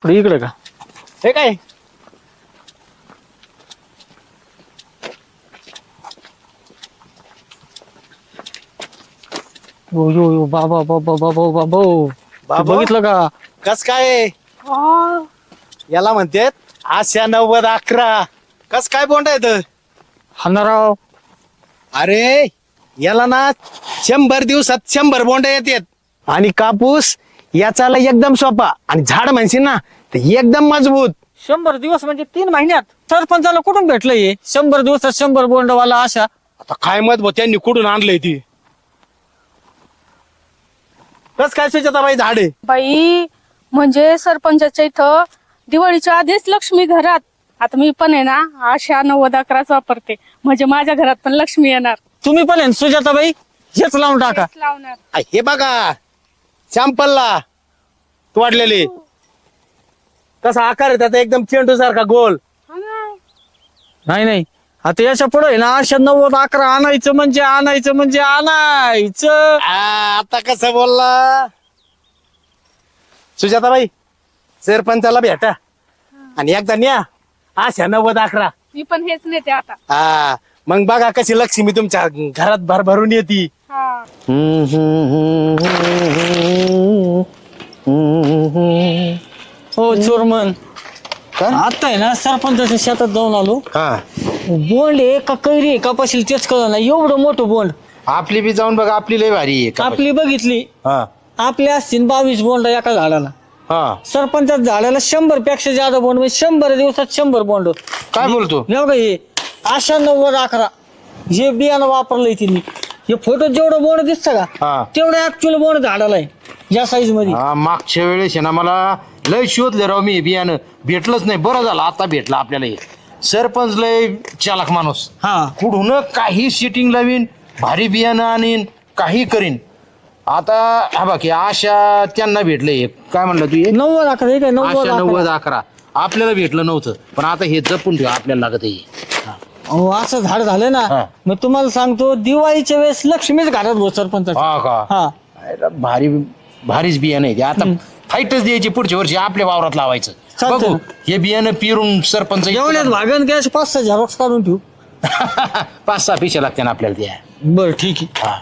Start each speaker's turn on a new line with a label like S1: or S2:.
S1: पुढे इकडे का
S2: हे काय
S1: यो यो यो बाबा बाबा बाबा बाबा
S2: बाबा?
S1: बघितलं का?
S2: कस काय याला म्हणतात 890-11 कस काय बोंड येत
S1: हाणाराव
S2: अरे याला ना 100 दिवसात 100 बोंड येतात आणि कापूस याचाला एकदम सोपा आणि झाड म्हणशील ना तर एकदम मजबूत
S1: 100 दिवस म्हणजे 3 महिन्यात सरपंचाला कुठून भेटलं हे 100 दिवसात 100 बोंडवाला आशा
S2: आता काय मत भाऊ त्यांनी कुठून आणलंय ती कस काय सुजाताबाई झाड आहे
S3: बाई म्हणजे सरपंचाच्या इथं दिवाळीच्या आधीच लक्ष्मी घरात. आता मी पण आहे ना 890-11 वापरते म्हणजे माझ्या घरात पण लक्ष्मी येणार.
S1: तुम्ही पण आहे ना, सुजाताबाई हेच लावून टाका.
S3: तेच लावणार.
S2: हे बघा सॅम्पलला तोडलेले कसा आकार आहे त्याचा एकदम चेंडू सारखा गोल
S3: हा ना.
S1: नाही नाही आता याच्या पुढे ना 890-11 आणायचं म्हणजे आणायचं.
S2: आता कसं बोलला सुजाताबाई सरपंचाला भेटा आणि एकदा न्या 890-11
S3: मी पण हेच नेते आता.
S2: हा मग बघा कशी लक्ष्मी तुमच्या घरात भरभरून येते
S3: हा
S1: हो चोरमन आता आहे ना सरपंचाच्या शेतात जाऊन आलो.
S2: हा
S1: बोंड आहे का कैरी आहे का पाशील तेच कळलं ना एवढं मोठं बोंड.
S2: आपली बी जाऊन बघा आपली लय भारी आहे
S1: आपली बघितली
S2: हा
S1: आपल्या असतील 22 बोंड एका झाडाला.
S2: हा
S1: सरपंचात झाडाला 100 पेक्षा जादा बोंड म्हणजे 100 दिवसात 100 बोंड.
S2: काय बोलतो
S1: बघा हे 890-11 हे बियाणं वापरलंय तिने. हे फोटो जेवढं बोंड दिसतं
S2: हा.
S1: का तेवढं ऍक्च्युअल बोंड झाडाला आहे या साईज मध्ये.
S4: हा मागच्या वेळेस आहे ना मला लय शोधले राव मी बियाणं भेटलंच नाही. बरं झालं आता भेटलं आपल्याला हे. सरपंच लय चालाक माणूस
S1: हा
S4: कुठून काही सिटिंग लावीन भारी बियाणं आणीन काही करीन. आता हा बाकी आशा त्यांना भेटलंय काय म्हणलं तू हे?
S1: 90-11 हे काय 90-11.
S4: 890-11 आपल्याला भेटलं नव्हतं पण आता हे जपून ठेवा आपल्याला लागत आहे.
S1: अहो, असं झाड झालं ना
S4: हा.
S1: मग तुम्हाला सांगतो दिवाळीच्या वेळेस लक्ष्मीच घरात भाऊ सरपंच.
S4: हा का
S1: हा
S4: अरे, भारीच बियाणं आहे ते. आता फाईटच द्यायची पुढच्या वर्षी आपल्या वावरात लावायचं.
S1: चालतंय.
S4: बघू हे बियाणं पिरून सरपंच
S1: जेवण्यात भागन गॅस 5-6 झेरॉक्स काढून ठेवू.
S4: 5-6 पिशा लागते ना आपल्याला त्या.
S1: बरं ठीक आहे.
S4: हा